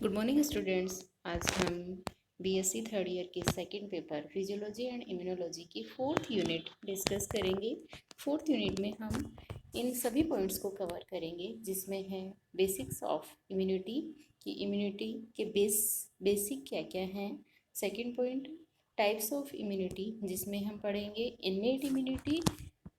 Good morning students. आज हम BSc third year के second paper physiology and immunology की फोर्थ यूनिट डिस्कस करेंगे। फोर्थ यूनिट में हम इन सभी पॉइंट्स को कवर करेंगे जिसमें है बेसिक्स ऑफ इम्यूनिटी कि इम्यूनिटी के बेसिक क्या क्या हैं। Second point types of immunity जिसमें हम पढ़ेंगे इन्नेट इम्यूनिटी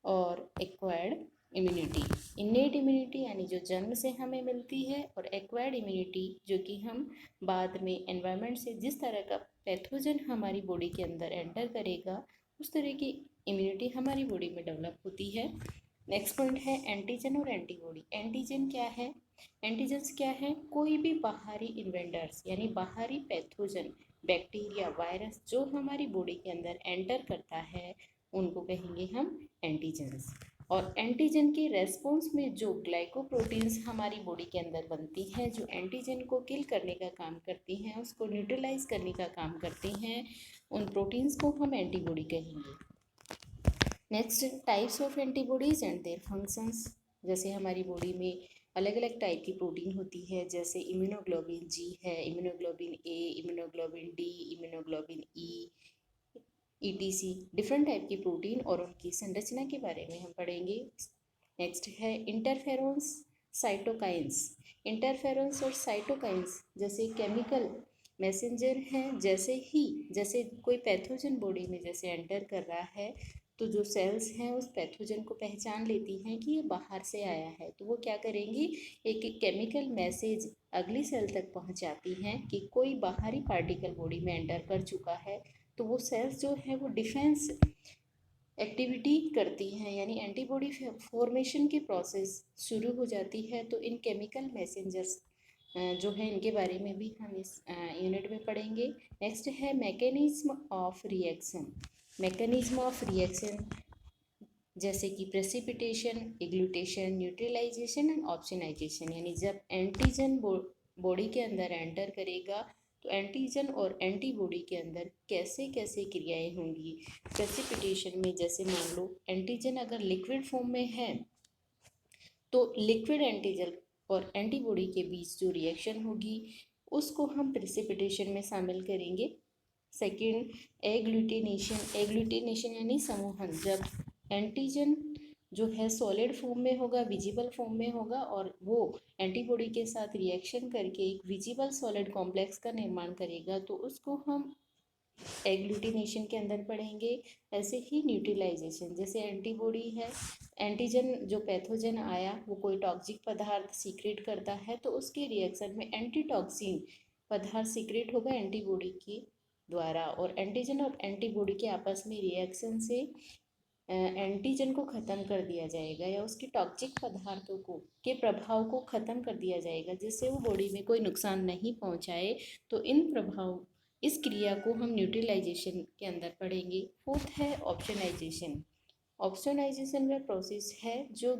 और एक्वायर्ड इम्यूनिटी। इन्नेट इम्यूनिटी यानी जो जन्म से हमें मिलती है और एक्वायर्ड इम्यूनिटी जो कि हम बाद में एनवायरनमेंट से जिस तरह का पैथोजन हमारी बॉडी के अंदर एंटर करेगा उस तरह की इम्यूनिटी हमारी बॉडी में डेवलप होती है। नेक्स्ट पॉइंट है एंटीजन और एंटीबॉडी। एंटीजन क्या है? एंटीजन्स क्या है? कोई भी बाहरी इन्वेंटर्स यानी बाहरी पैथोजन, बैक्टीरिया, वायरस जो हमारी बॉडी के अंदर एंटर करता है उनको कहेंगे हम एंटीजन्स। और एंटीजन की रेस्पॉन्स में जो ग्लाइकोप्रोटीन्स हमारी बॉडी के अंदर बनती हैं, जो एंटीजन को किल करने का काम करती हैं, उसको न्यूट्रलाइज करने का काम करती हैं, उन प्रोटीन्स को हम एंटीबॉडी कहेंगे। Next types of antibodies and their functions. जैसे हमारी बॉडी में अलग अलग टाइप की प्रोटीन होती है, जैसे इम्यूनोग्लोबिन जी है, इम्यूनोग्लोबिन ए, इम्यूनोग्लोबिन डी, इम्यूनोग्लोबिन ई, ETC। डिफरेंट टाइप की प्रोटीन और उनकी संरचना के बारे में हम पढ़ेंगे। नेक्स्ट है इंटरफेरोन्स, साइटोकाइंस। इंटरफेरोन्स और साइटोकाइंस जैसे केमिकल मैसेंजर हैं। जैसे कोई पैथोजन बॉडी में जैसे एंटर कर रहा है तो जो सेल्स हैं उस पैथोजन को पहचान लेती हैं कि ये बाहर से आया है, तो वो क्या करेंगी, एक एक केमिकल मैसेज अगली सेल तक पहुंचाती हैं कि कोई बाहरी पार्टिकल बॉडी में एंटर कर चुका है। तो वो सेल्स जो है वो डिफेंस एक्टिविटी करती हैं, यानी एंटीबॉडी फॉर्मेशन की प्रोसेस शुरू हो जाती है। तो इन केमिकल मैसेंजर्स जो है इनके बारे में भी हम इस यूनिट में पढ़ेंगे। नेक्स्ट है mechanism of reaction. Mechanism of reaction जैसे कि प्रेसिपिटेशन, एग्लूटेशन, न्यूट्रलाइजेशन एंड ऑप्सोनाइजेशन। यानी जब एंटीजन बॉडी के अंदर एंटर करेगा तो एंटीजन और एंटीबॉडी के अंदर कैसे कैसे क्रियाएं होंगी। प्रेसिपिटेशन में जैसे मान लो एंटीजन अगर लिक्विड फॉर्म में है तो लिक्विड एंटीजन और एंटीबॉडी के बीच जो रिएक्शन होगी उसको हम प्रेसिपिटेशन में शामिल करेंगे। Second agglutination. एग्लूटिनेशन यानी समूहन, जब एंटीजन जो है सॉलिड फॉर्म में होगा, विजिबल फॉर्म में होगा और वो एंटीबॉडी के साथ रिएक्शन करके एक विजिबल सॉलिड कॉम्प्लेक्स का निर्माण करेगा तो उसको हम एग्लूटिनेशन के अंदर पढ़ेंगे। ऐसे ही न्यूट्रलाइजेशन, जैसे एंटीबॉडी है, एंटीजन जो पैथोजन आया वो कोई टॉक्सिक पदार्थ सीक्रेट करता है तो उसके रिएक्शन में एंटीटॉक्सिन पदार्थ सीक्रेट होगा एंटीबॉडी के द्वारा और एंटीजन और एंटीबॉडी के आपस में रिएक्शन से एंटीजन को ख़त्म कर दिया जाएगा या उसके टॉक्सिक पदार्थों को के प्रभाव को ख़त्म कर दिया जाएगा जिससे वो बॉडी में कोई नुकसान नहीं पहुंचाए। तो इस क्रिया को हम न्यूट्रलाइजेशन के अंदर पढ़ेंगे। फोर्थ है ऑप्शनाइजेशन। ऑप्शनाइजेशन वह प्रोसेस है जो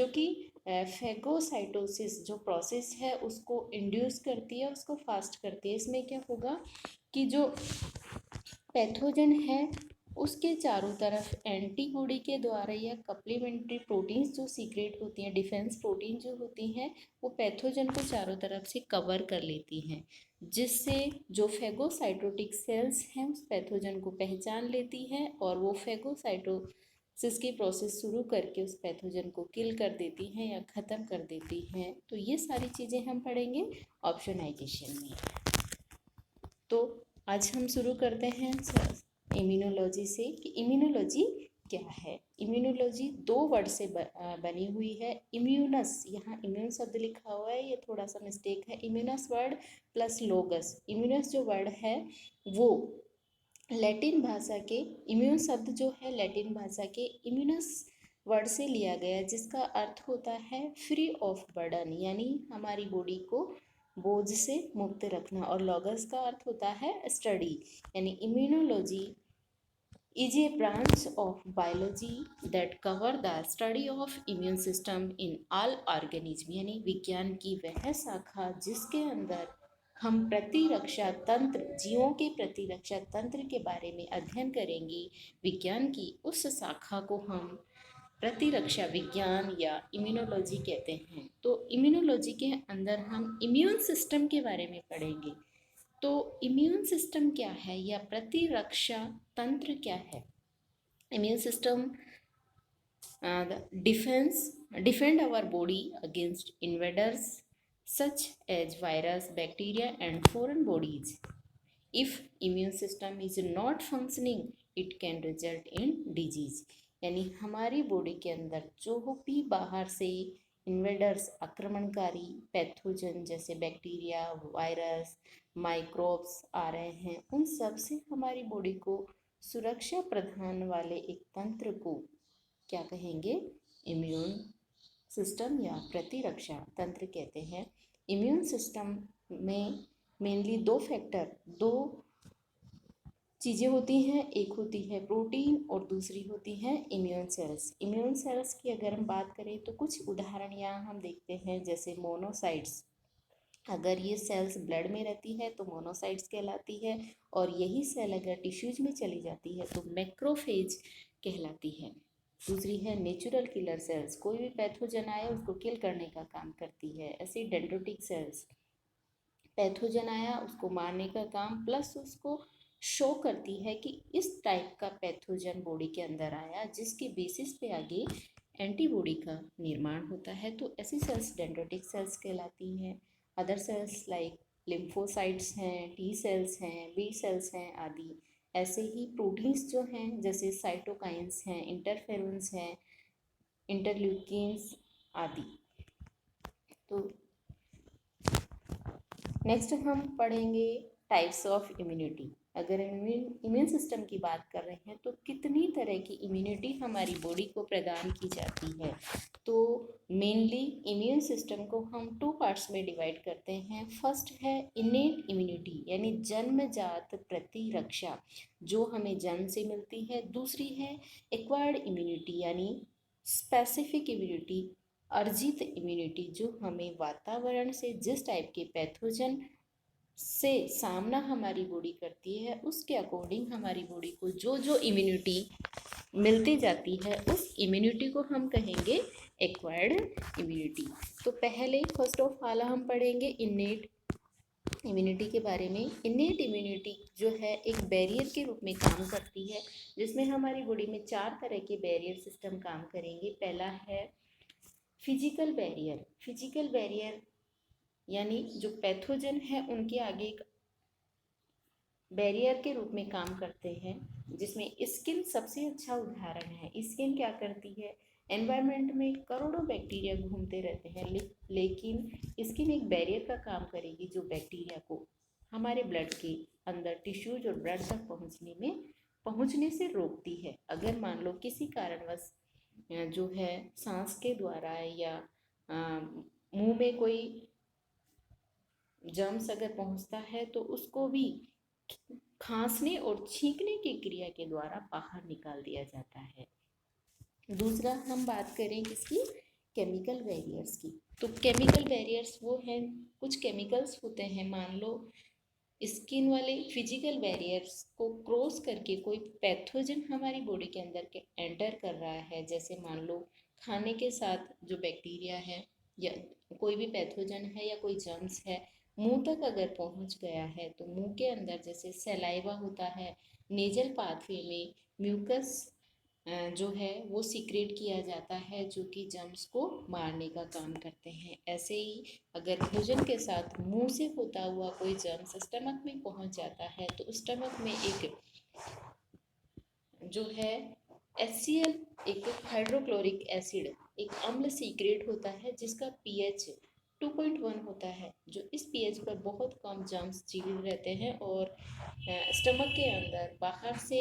कि फैगोसाइटोसिस जो प्रोसेस है उसको इंड्यूस करती है, उसको फास्ट करती है। इसमें क्या होगा कि जो पैथोजन है उसके चारों तरफ एंटीबॉडी के द्वारा या कप्लीमेंट्री प्रोटीन्स जो सीक्रेट होती हैं, डिफेंस प्रोटीन जो होती हैं, वो पैथोजन को चारों तरफ से कवर कर लेती हैं जिससे जो फैगोसाइटोटिक सेल्स हैं उस पैथोजन को पहचान लेती हैं और वो फैगोसाइटोसिस की प्रोसेस शुरू करके उस पैथोजन को किल कर देती हैं या ख़त्म कर देती हैं। तो ये सारी चीज़ें हम पढ़ेंगे ऑप्शनाइजेशन में। तो आज हम शुरू करते हैं इम्यूनोलॉजी से कि इम्यूनोलॉजी क्या है। इम्यूनोलॉजी दो वर्ड से बनी हुई है। इम्यूनस, यहाँ इम्यून शब्द लिखा हुआ है, ये थोड़ा सा मिस्टेक है। इम्यूनस वर्ड प्लस लोगस। इम्यूनस जो वर्ड है वो लैटिन भाषा के, इम्यून शब्द जो है लैटिन भाषा के इम्यूनस वर्ड से लिया गया जिसका अर्थ होता है फ्री ऑफ बर्डन, यानी हमारी बॉडी को बोझ से मुक्त रखना। और लॉगस का अर्थ होता है स्टडी, यानी immunology is a branch of biology that cover the study of immune system in all organism. यानी विज्ञान की वह शाखा जिसके अंदर हम प्रतिरक्षा तंत्र, जीवों के प्रतिरक्षा तंत्र के बारे में अध्ययन करेंगे। विज्ञान की उस शाखा को हम प्रतिरक्षा विज्ञान या इम्यूनोलॉजी कहते हैं। तो इम्यूनोलॉजी के अंदर हम इम्यून सिस्टम के बारे में पढ़ेंगे। तो इम्यून सिस्टम क्या है या प्रतिरक्षा तंत्र क्या है? Immune system defend our body against invaders such as virus, bacteria and foreign bodies. If immune system is not functioning, it can result in disease. यानी हमारी बॉडी के अंदर जो भी बाहर से इन्वेडर्स आक्रमणकारी पैथोजन जैसे बैक्टीरिया, वायरस, माइक्रोब्स आ रहे हैं, उन सब से हमारी बॉडी को सुरक्षा प्रदान वाले एक तंत्र को क्या कहेंगे? इम्यून सिस्टम या प्रतिरक्षा तंत्र कहते हैं। इम्यून सिस्टम में मेनली दो चीज़ें होती हैं, एक होती है प्रोटीन और दूसरी होती है इम्यून सेल्स। इम्यून सेल्स की अगर हम बात करें तो कुछ उदाहरण यहाँ हम देखते हैं, जैसे मोनोसाइट्स। अगर ये सेल्स ब्लड में रहती है तो मोनोसाइट्स कहलाती है, और यही सेल अगर टिश्यूज में चली जाती है तो मैक्रोफेज कहलाती है। दूसरी है नेचुरल किलर सेल्स, कोई भी पैथोजन आया उसको किल करने का काम करती है। ऐसे डेंड्रोटिक सेल्स, पैथोजन आया उसको मारने का काम, प्लस उसको शो करती है कि इस टाइप का पैथोजन बॉडी के अंदर आया, जिसके बेसिस पे आगे एंटीबॉडी का निर्माण होता है। तो ऐसी सेल्स डेंड्रोटिक सेल्स कहलाती हैं। अदर सेल्स लाइक लिम्फोसाइट्स हैं, टी सेल्स हैं, बी सेल्स हैं आदि। ऐसे ही प्रोटीन्स जो हैं जैसे साइटोकाइंस हैं, इंटरफेरोन्स हैं, इंटरल्यूकिन्स आदि। तो नेक्स्ट हम पढ़ेंगे टाइप्स ऑफ इम्यूनिटी। अगर इम्यून सिस्टम की बात कर रहे हैं तो कितनी तरह की इम्यूनिटी हमारी बॉडी को प्रदान की जाती है? तो मेनली इम्यून सिस्टम को हम 2 पार्ट्स में डिवाइड करते हैं। फर्स्ट है इनेट इम्यूनिटी यानी जन्मजात प्रतिरक्षा जो हमें जन्म से मिलती है। दूसरी है एक्वायर्ड इम्यूनिटी यानी स्पेसिफिक इम्यूनिटी, अर्जित इम्यूनिटी, जो हमें वातावरण से जिस टाइप के पैथोजन से सामना हमारी बॉडी करती है उसके अकॉर्डिंग हमारी बॉडी को जो जो इम्यूनिटी मिलती जाती है उस इम्यूनिटी को हम कहेंगे एक्वायर्ड इम्यूनिटी। तो पहले फर्स्ट ऑफ ऑल हम पढ़ेंगे इनेट इम्यूनिटी के बारे में। इनेट इम्यूनिटी जो है एक बैरियर के रूप में काम करती है, जिसमें हमारी बॉडी में 4 तरह के बैरियर सिस्टम काम करेंगे। पहला है फिजिकल बैरियर। फिजिकल बैरियर यानी जो पैथोजन है उनके आगे एक बैरियर के रूप में काम करते हैं, जिसमें स्किन सबसे अच्छा उदाहरण है। स्किन क्या करती है? एनवायरनमेंट में करोड़ों बैक्टीरिया घूमते रहते हैं, लेकिन स्किन एक बैरियर का काम करेगी जो बैक्टीरिया को हमारे ब्लड के अंदर टिश्यूज और ब्लड तक पहुंचने से रोकती है। अगर मान लो किसी कारणवश जो है सांस के द्वारा या मुंह में कोई जर्म्स अगर पहुंचता है तो उसको भी खांसने और छींकने की क्रिया के द्वारा बाहर निकाल दिया जाता है। दूसरा हम बात करें किसकी? केमिकल बैरियर्स की। तो केमिकल बैरियर्स वो हैं, कुछ केमिकल्स होते हैं, मान लो स्किन वाले फिजिकल बैरियर्स को क्रॉस करके कोई पैथोजन हमारी बॉडी के अंदर के एंटर कर रहा है। जैसे मान लो खाने के साथ जो बैक्टीरिया है या कोई भी पैथोजन है या कोई जर्म्स है मुंह तक अगर पहुंच गया है तो मुंह के अंदर जैसे सलाइवा होता है, नेजल पाथवे में म्यूकस जो है वो सीक्रेट किया जाता है जो कि जर्म्स को मारने का काम करते हैं। ऐसे ही अगर भोजन के साथ मुंह से होता हुआ कोई जर्म्स स्टमक में पहुंच जाता है तो स्टमक में एक जो है HCl, एक हाइड्रोक्लोरिक एसिड, एक अम्ल सीक्रेट होता है जिसका pH 2.1 होता है, जो इस pH पर बहुत कम जर्म्स जीवित रहते हैं और स्टमक के अंदर बाहर से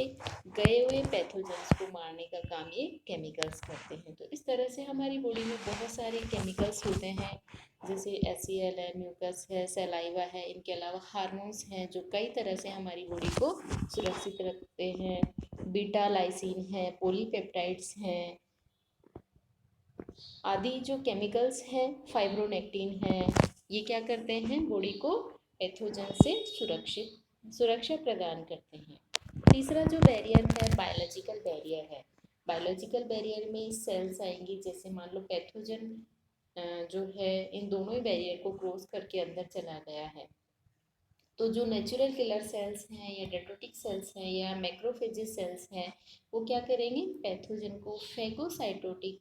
गए हुए पैथोजेंस को मारने का काम ये केमिकल्स करते हैं। तो इस तरह से हमारी बॉडी में बहुत सारे केमिकल्स होते हैं, जैसे HCl है, म्यूकस है, सलाइवा है। इनके अलावा हार्मोन्स हैं जो कई तरह से हमारी बॉडी को सुरक्षित रखते हैं। बीटा लाइसिन है, पॉलीपेप्टाइड्स हैं आदि जो केमिकल्स हैं, फाइब्रोनेक्टिन है, ये क्या करते हैं? बॉडी को पैथोजन से सुरक्षा प्रदान करते हैं। तीसरा जो बैरियर है बायोलॉजिकल बैरियर है। बायोलॉजिकल बैरियर में सेल्स आएंगी, जैसे मान लो पैथोजन जो है इन दोनों ही बैरियर को क्रॉस करके अंदर चला गया है, तो जो नेचुरल किलर सेल्स हैं या डेंड्रोटिक सेल्स हैं या मैक्रोफेजेस सेल्स हैं, वो क्या करेंगे, पैथोजन को फेगोसाइटोटिक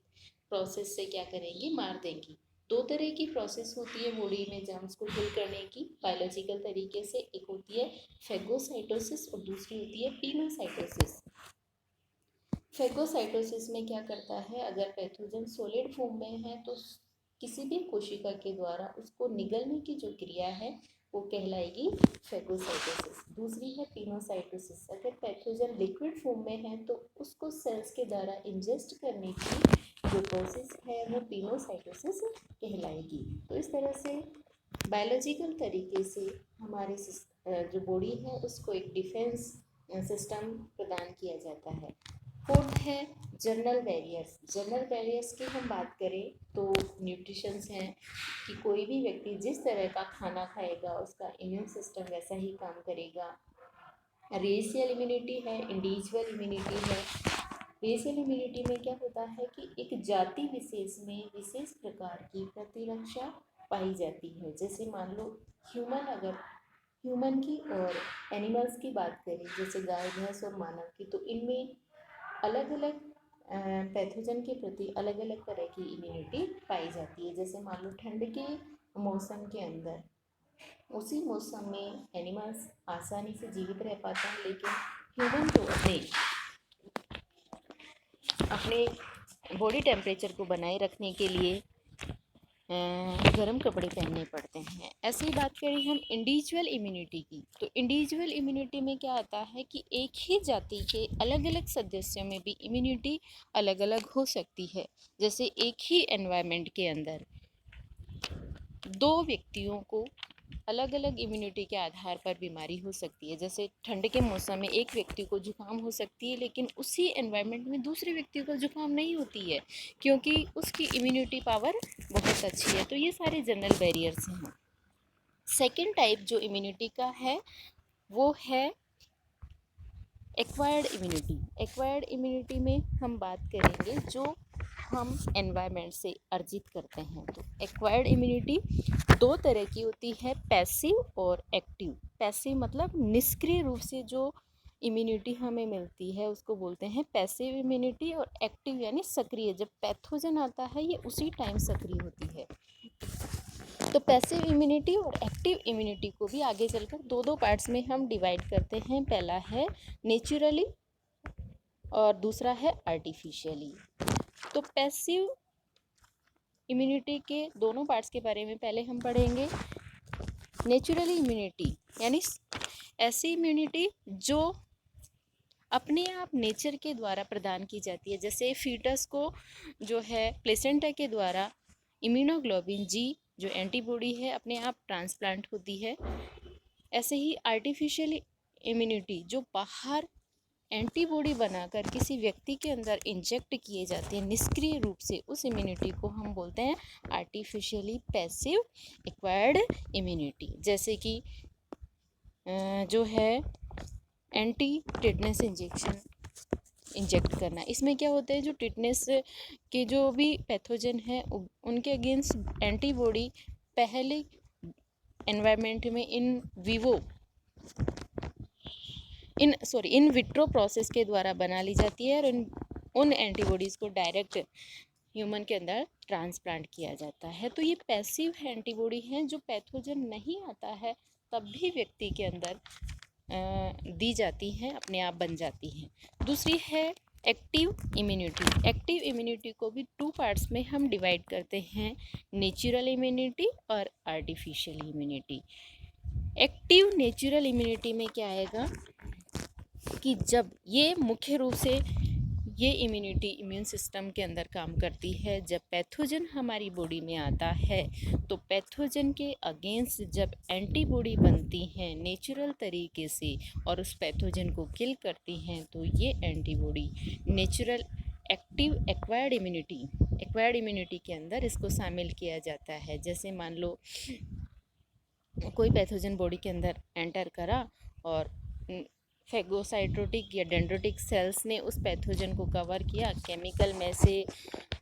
प्रोसेस से क्या करेंगी, मार देंगी। दो तरह की प्रोसेस होती है बॉडी में जर्म्स को किल करने की बायोलॉजिकल तरीके से, एक होती है फेगोसाइटोसिस और दूसरी होती है पिनोसाइटोसिस। फेगोसाइटोसिस में क्या करता है, अगर पैथोजन सॉलिड फॉर्म में है तो किसी भी कोशिका के द्वारा उसको निगलने की जो क्रिया है वो कहलाएगी फेगोसाइटोसिस। दूसरी है पिनोसाइटोसिस, अगर पैथोजन लिक्विड फॉर्म में है तो उसको सेल्स के द्वारा इंजेस्ट करने की जो प्रोसेस है वो पिनोसाइटोसिस कहलाएगी। तो इस तरह से बायोलॉजिकल तरीके से हमारे जो बॉडी है उसको एक डिफेंस सिस्टम प्रदान किया जाता है। फोर्थ है जर्नल बैरियर्स। जर्नल बैरियर्स की हम बात करें तो न्यूट्रिशंस हैं कि कोई भी व्यक्ति जिस तरह का खाना खाएगा उसका इम्यून सिस्टम वैसा ही काम करेगा। रेशियल इम्यूनिटी है, इंडिविजुअल इम्यूनिटी है। रेशियल इम्यूनिटी में क्या होता है कि एक जाति विशेष में विशेष प्रकार की प्रतिरक्षा पाई जाती है। जैसे मान लो ह्यूमन की और एनिमल्स की बात करें, जैसे गाय भैंस और मानव की, तो इनमें अलग अलग पैथोजन के प्रति अलग अलग तरह की इम्यूनिटी पाई जाती है। जैसे मान लो ठंड के मौसम के अंदर उसी मौसम में एनिमल्स आसानी से जीवित रह पाते हैं, लेकिन ह्यूमन को अपने बॉडी टेम्परेचर को बनाए रखने के लिए गर्म कपड़े पहनने पड़ते हैं। ऐसे ही बात करें हम इंडिविजुअल इम्यूनिटी की, तो इंडिविजुअल इम्यूनिटी में क्या आता है कि एक ही जाति के अलग अलग सदस्यों में भी इम्यूनिटी अलग अलग हो सकती है। जैसे एक ही एनवायरनमेंट के अंदर दो व्यक्तियों को अलग अलग इम्यूनिटी के आधार पर बीमारी हो सकती है। जैसे ठंड के मौसम में एक व्यक्ति को जुकाम हो सकती है, लेकिन उसी एनवायरनमेंट में दूसरे व्यक्ति को जुकाम नहीं होती है, क्योंकि उसकी इम्यूनिटी पावर बहुत अच्छी है। तो ये सारे जनरल बैरियर्स हैं। सेकेंड टाइप जो इम्यूनिटी का है वो है एक्वायर्ड इम्यूनिटी। एक्वायर्ड इम्यूनिटी में हम बात करेंगे जो हम एनवायरनमेंट से अर्जित करते हैं। तो एक्वायर्ड इम्यूनिटी दो तरह की होती है, पैसिव और एक्टिव। पैसिव मतलब निष्क्रिय रूप से जो इम्यूनिटी हमें मिलती है उसको बोलते हैं पैसिव इम्यूनिटी, और एक्टिव यानी सक्रिय, जब पैथोजन आता है ये उसी टाइम सक्रिय होती है। तो पैसिव इम्यूनिटी और एक्टिव इम्यूनिटी को भी आगे चलकर दो पार्ट्स में हम डिवाइड करते हैं। पहला है नेचुरली और दूसरा है आर्टिफिशियली। तो पैसिव इम्यूनिटी के दोनों पार्ट्स के बारे में पहले हम पढ़ेंगे। नेचुरली इम्यूनिटी यानी ऐसी इम्यूनिटी जो अपने आप नेचर के द्वारा प्रदान की जाती है। जैसे फीटस को जो है प्लेसेंटा के द्वारा इम्यूनोग्लोबिन जी जो एंटीबॉडी है अपने आप ट्रांसप्लांट होती है। ऐसे ही आर्टिफिशियल इम्यूनिटी जो बाहर एंटीबॉडी बनाकर किसी व्यक्ति के अंदर इंजेक्ट किए जाते हैं निष्क्रिय रूप से, उस इम्यूनिटी को हम बोलते हैं आर्टिफिशियली पैसिव एक्वायर्ड इम्यूनिटी। जैसे कि जो है एंटी टिटनेस इंजेक्ट करना, इसमें क्या होता है जो टिटनेस के जो भी पैथोजन है उनके अगेंस्ट एंटीबॉडी पहले एनवायरनमेंट में इन विट्रो प्रोसेस के द्वारा बना ली जाती है, और उन एंटीबॉडीज़ को डायरेक्ट ह्यूमन के अंदर ट्रांसप्लांट किया जाता है। तो ये पैसिव एंटीबॉडी हैं जो पैथोजन नहीं आता है तब भी व्यक्ति के अंदर दी जाती हैं, अपने आप बन जाती हैं। दूसरी है एक्टिव इम्यूनिटी। एक्टिव इम्यूनिटी को भी टू पार्ट्स में हम डिवाइड करते हैं, नेचुरल इम्यूनिटी और artificial immunity. Active natural immunity में क्या आएगा कि जब ये मुख्य रूप से ये इम्यूनिटी इम्यून सिस्टम के अंदर काम करती है, जब पैथोजन हमारी बॉडी में आता है तो पैथोजन के अगेंस्ट जब एंटीबॉडी बनती हैं नेचुरल तरीके से और उस पैथोजन को किल करती हैं, तो ये antibody natural active acquired immunity के अंदर इसको शामिल किया जाता है। जैसे मान लो कोई पैथोजन बॉडी के अंदर एंटर करा और फैगोसाइटोटिक या डेंड्रोटिक सेल्स ने उस पैथोजन को कवर किया, केमिकल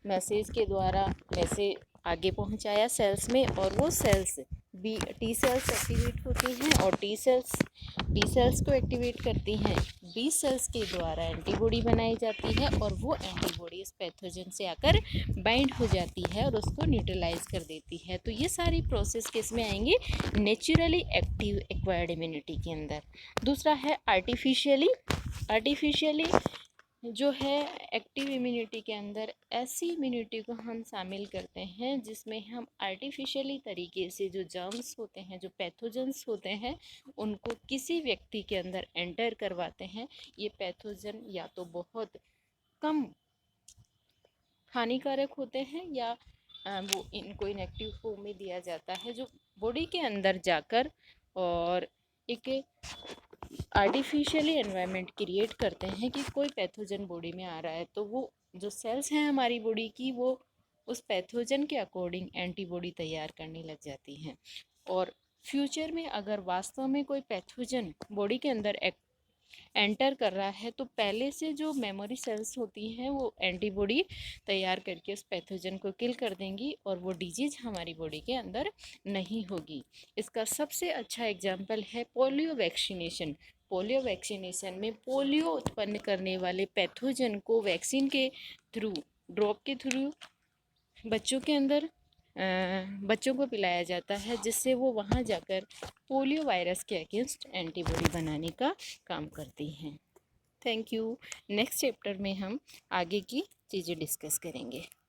मैसेज के द्वारा मैसेज आगे पहुंचाया सेल्स में, और वो सेल्स टी सेल्स एक्टिवेट होती हैं और टी सेल्स को एक्टिवेट करती हैं। बी सेल्स के द्वारा एंटीबॉडी बनाई जाती है और वो एंटीबॉडी इस पैथोजन से आकर बाइंड हो जाती है और उसको न्यूट्रलाइज कर देती है। तो ये सारी प्रोसेस किस में आएंगे? नेचुरली एक्टिव एक्वायर्ड इम्यूनिटी के अंदर। दूसरा है आर्टिफिशियली जो है एक्टिव इम्यूनिटी के अंदर ऐसी इम्यूनिटी को हम शामिल करते हैं जिसमें हम आर्टिफिशियली तरीके से जो जर्म्स होते हैं, जो पैथोजेंस होते हैं, उनको किसी व्यक्ति के अंदर एंटर करवाते हैं। ये पैथोजन या तो बहुत कम हानिकारक होते हैं या वो इनको इनएक्टिव फॉर्म में दिया जाता है, जो बॉडी के अंदर जाकर और एक आर्टिफिशियली एनवायरनमेंट क्रिएट करते हैं कि कोई पैथोजन बॉडी में आ रहा है तो वो जो सेल्स हैं हमारी बॉडी की, वो उस पैथोजन के अकॉर्डिंग एंटीबॉडी तैयार करने लग जाती हैं। और फ्यूचर में अगर वास्तव में कोई पैथोजन बॉडी के अंदर एंटर कर रहा है तो पहले से जो मेमोरी सेल्स होती हैं वो एंटीबॉडी तैयार करके उस पैथोजन को किल कर देंगी और वो डिजीज हमारी बॉडी के अंदर नहीं होगी। इसका सबसे अच्छा एग्जाम्पल है पोलियो वैक्सीनेशन। पोलियो वैक्सीनेशन में पोलियो उत्पन्न करने वाले पैथोजन को वैक्सीन के थ्रू, ड्रॉप के थ्रू बच्चों को पिलाया जाता है, जिससे वो वहाँ जाकर पोलियो वायरस के अगेंस्ट एंटीबॉडी बनाने का काम करती हैं। Thank you. नेक्स्ट चैप्टर में हम आगे की चीज़ें डिस्कस करेंगे।